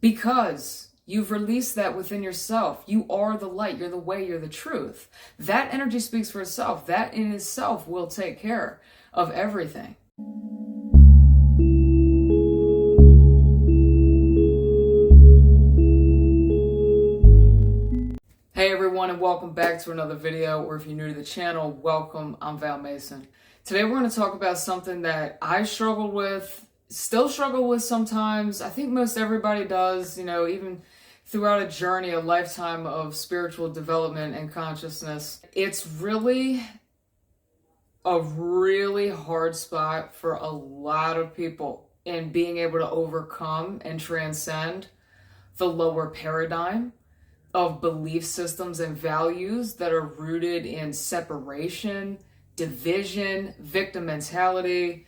because you've released that within yourself. You are the light, you're the way, you're the truth. That energy speaks for itself. That in itself will take care of everything. Hey everyone, and welcome back to another video, or if you're new to the channel, welcome. I'm Val Mason. Today we're going to talk about something that I struggled with, still struggle with sometimes. I think most everybody does, even throughout a journey, a lifetime of spiritual development and consciousness. It's really a really hard spot for a lot of people in being able to overcome and transcend the lower paradigm of belief systems and values that are rooted in separation, division, victim mentality,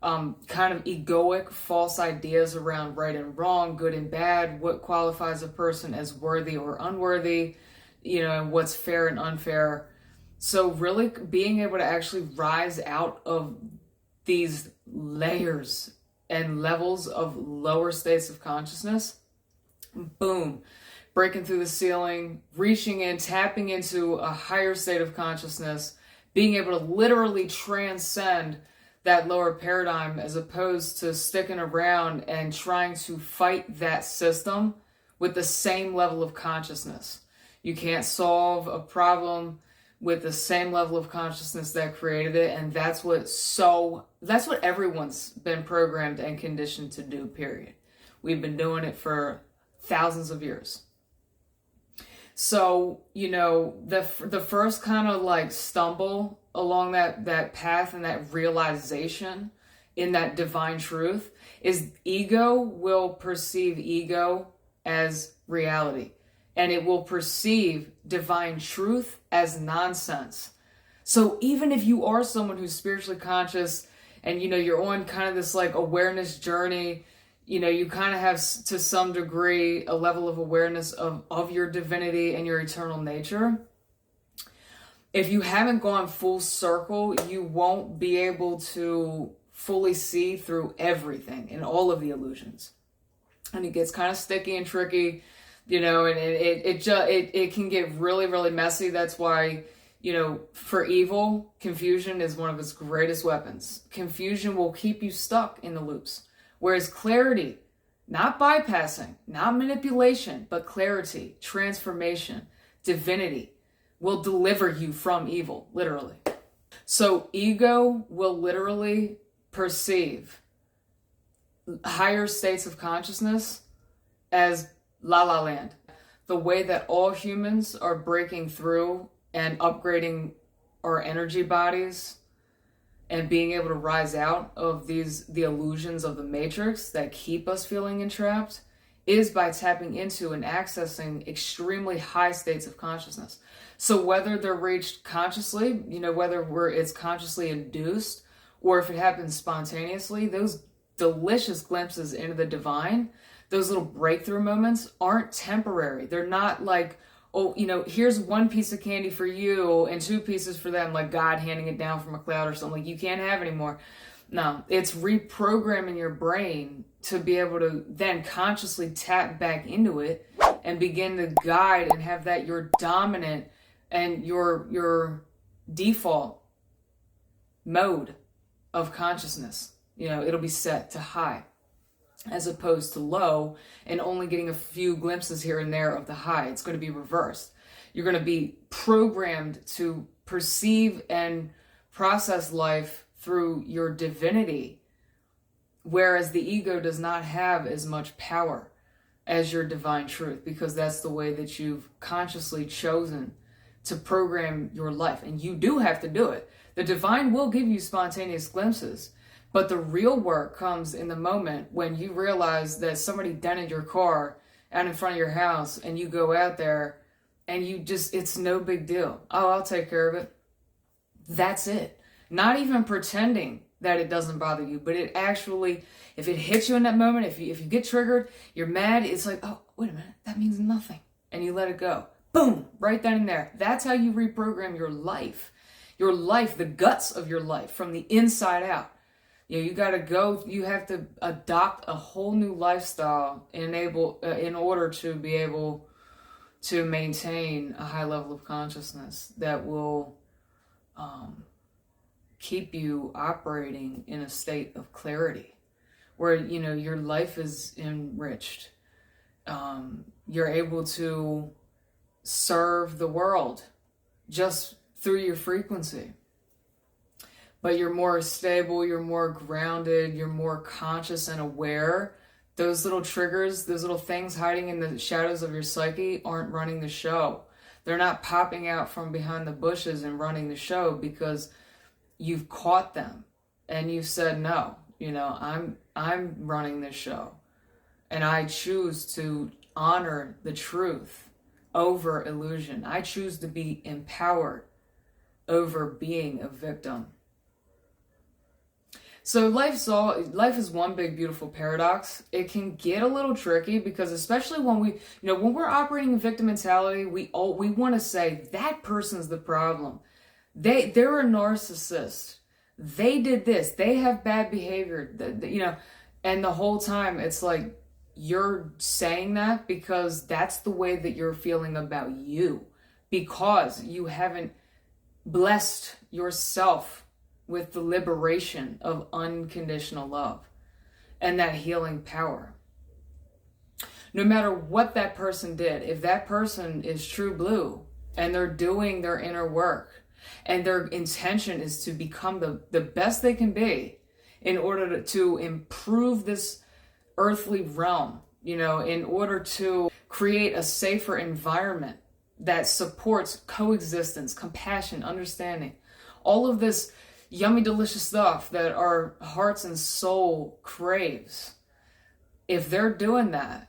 kind of egoic false ideas around right and wrong, good and bad, what qualifies a person as worthy or unworthy, and what's fair and unfair. So really being able to actually rise out of these layers and levels of lower states of consciousness, boom, breaking through the ceiling, reaching in, tapping into a higher state of consciousness, being able to literally transcend that lower paradigm as opposed to sticking around and trying to fight that system with the same level of consciousness. You can't solve a problem with the same level of consciousness that created it, and that's what everyone's been programmed and conditioned to do, period. We've been doing it for thousands of years. So, the first kind of like stumble along that path and that realization in that divine truth is ego will perceive ego as reality, and it will perceive divine truth as nonsense. So even if you are someone who's spiritually conscious and, you're on kind of this like awareness journey, you kind of have to some degree a level of awareness of your divinity and your eternal nature. If you haven't gone full circle, you won't be able to fully see through everything and all of the illusions. And it gets kind of sticky and tricky, and it can get really, really messy. That's why, for evil, confusion is one of its greatest weapons. Confusion will keep you stuck in the loops. Whereas clarity, not bypassing, not manipulation, but clarity, transformation, divinity, will deliver you from evil, literally. So ego will literally perceive higher states of consciousness as la la land. The way that all humans are breaking through and upgrading our energy bodies and being able to rise out of the illusions of the matrix that keep us feeling entrapped is by tapping into and accessing extremely high states of consciousness. So whether they're reached consciously, whether it's consciously induced, or if it happens spontaneously, those delicious glimpses into the divine, those little breakthrough moments aren't temporary. They're not like, oh, here's one piece of candy for you and two pieces for them, like God handing it down from a cloud or something. Like, you can't have any more. No, it's reprogramming your brain to be able to then consciously tap back into it and begin to guide and have that your dominant and your default mode of consciousness. It'll be set to high as opposed to low and only getting a few glimpses here and there of the high. It's going to be reversed. You're going to be programmed to perceive and process life through your divinity, whereas the ego does not have as much power as your divine truth, because that's the way that you've consciously chosen to program your life. And you do have to do it. The divine will give you spontaneous glimpses, but the real work comes in the moment when you realize that somebody dented your car out in front of your house and you go out there and it's no big deal. Oh, I'll take care of it. That's it. Not even pretending that it doesn't bother you, but it actually, if it hits you in that moment, if you get triggered, you're mad, it's like, oh, wait a minute, that means nothing. And you let it go. Boom, right then and there. That's how you reprogram your life. Your life, the guts of your life from the inside out. You got to go, you have to adopt a whole new lifestyle in order to be able to maintain a high level of consciousness that will keep you operating in a state of clarity where, your life is enriched. You're able to serve the world just through your frequency. But you're more stable, you're more grounded, you're more conscious and aware. Those little triggers, those little things hiding in the shadows of your psyche aren't running the show. They're not popping out from behind the bushes and running the show because you've caught them and you've said, no, I'm running this show. And I choose to honor the truth over illusion. I choose to be empowered over being a victim. So life is one big beautiful paradox. It can get a little tricky because especially when when we're operating in victim mentality, we want to say that person's the problem. They're a narcissist. They did this. They have bad behavior. And the whole time it's like you're saying that because that's the way that you're feeling about you, because you haven't blessed yourself with the liberation of unconditional love and that healing power. No matter what that person did, if that person is true blue and they're doing their inner work and their intention is to become the best they can be in order to improve this earthly realm, in order to create a safer environment that supports coexistence, compassion, understanding, all of this yummy, delicious stuff that our hearts and soul craves. If they're doing that,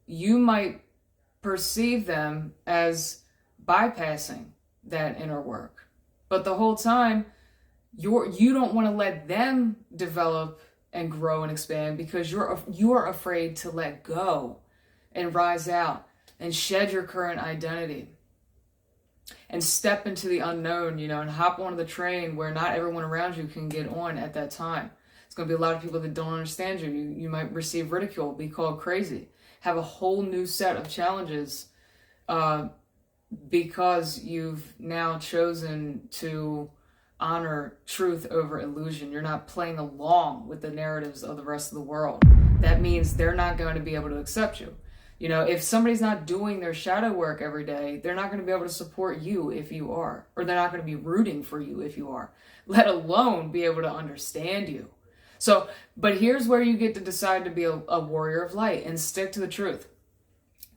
you might perceive them as bypassing that inner work. But the whole time, you don't want to let them develop and grow and expand because you are afraid to let go and rise out and shed your current identity and step into the unknown, and hop on the train where not everyone around you can get on at that time. It's going to be a lot of people that don't understand you. You might receive ridicule, be called crazy, have a whole new set of challenges because you've now chosen to honor truth over illusion. You're not playing along with the narratives of the rest of the world. That means they're not going to be able to accept you. If somebody's not doing their shadow work every day, they're not going to be able to support you if you are, or they're not going to be rooting for you if you are, let alone be able to understand you. So, but here's where you get to decide to be a warrior of light and stick to the truth.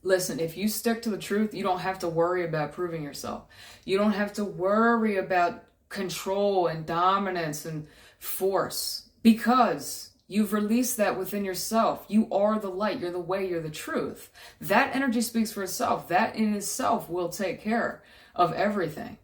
Listen, if you stick to the truth, you don't have to worry about proving yourself. You don't have to worry about control and dominance and force because you've released that within yourself. You are the light. You're the way. You're the truth. That energy speaks for itself. That in itself will take care of everything.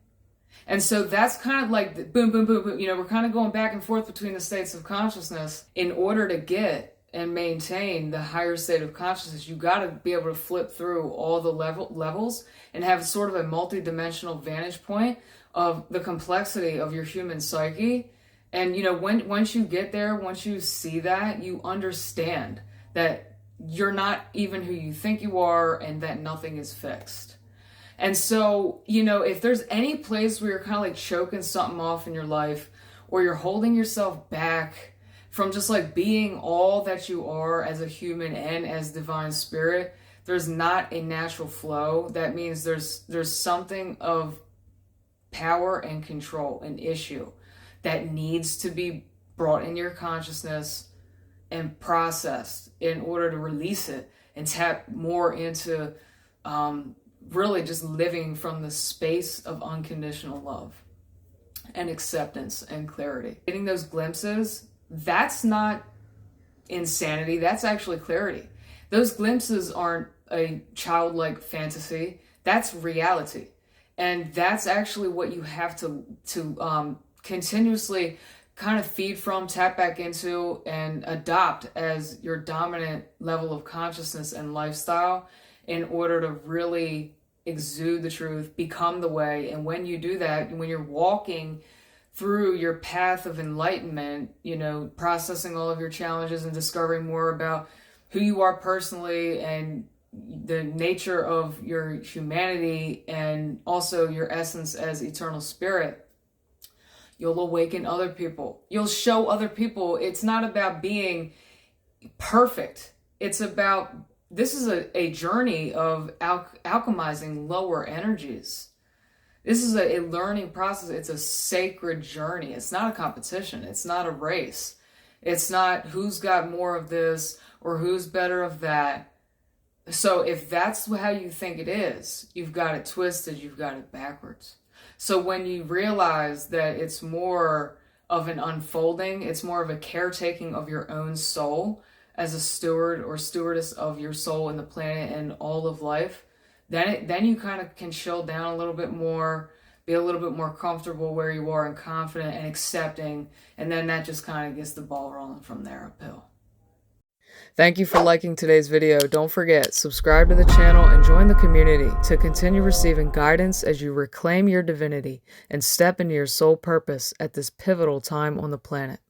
And so that's kind of like the boom, boom, boom, boom. We're kind of going back and forth between the states of consciousness in order to get and maintain the higher state of consciousness. You got to be able to flip through all the levels and have sort of a multi-dimensional vantage point of the complexity of your human psyche. And, once you get there, once you see that, you understand that you're not even who you think you are and that nothing is fixed. And so, if there's any place where you're kind of like choking something off in your life or you're holding yourself back from just like being all that you are as a human and as divine spirit, there's not a natural flow. That means there's something of power and control, an issue that needs to be brought in your consciousness and processed in order to release it and tap more into really just living from the space of unconditional love and acceptance and clarity. Getting those glimpses, that's not insanity, that's actually clarity. Those glimpses aren't a childlike fantasy, that's reality. And that's actually what you have to continuously kind of feed from, tap back into, and adopt as your dominant level of consciousness and lifestyle in order to really exude the truth, become the way. And when you do that, when you're walking through your path of enlightenment, processing all of your challenges and discovering more about who you are personally and the nature of your humanity and also your essence as eternal spirit, you'll awaken other people. You'll show other people it's not about being perfect. It's about, this is a journey of alchemizing lower energies. This is a learning process. It's a sacred journey. It's not a competition. It's not a race. It's not who's got more of this or who's better of that. So if that's how you think it is, you've got it twisted, you've got it backwards. So when you realize that it's more of an unfolding, it's more of a caretaking of your own soul as a steward or stewardess of your soul and the planet and all of life, then you kind of can chill down a little bit more, be a little bit more comfortable where you are and confident and accepting, and then that just kind of gets the ball rolling from there uphill. Thank you for liking today's video. Don't forget, subscribe to the channel and join the community to continue receiving guidance as you reclaim your divinity and step into your soul purpose at this pivotal time on the planet.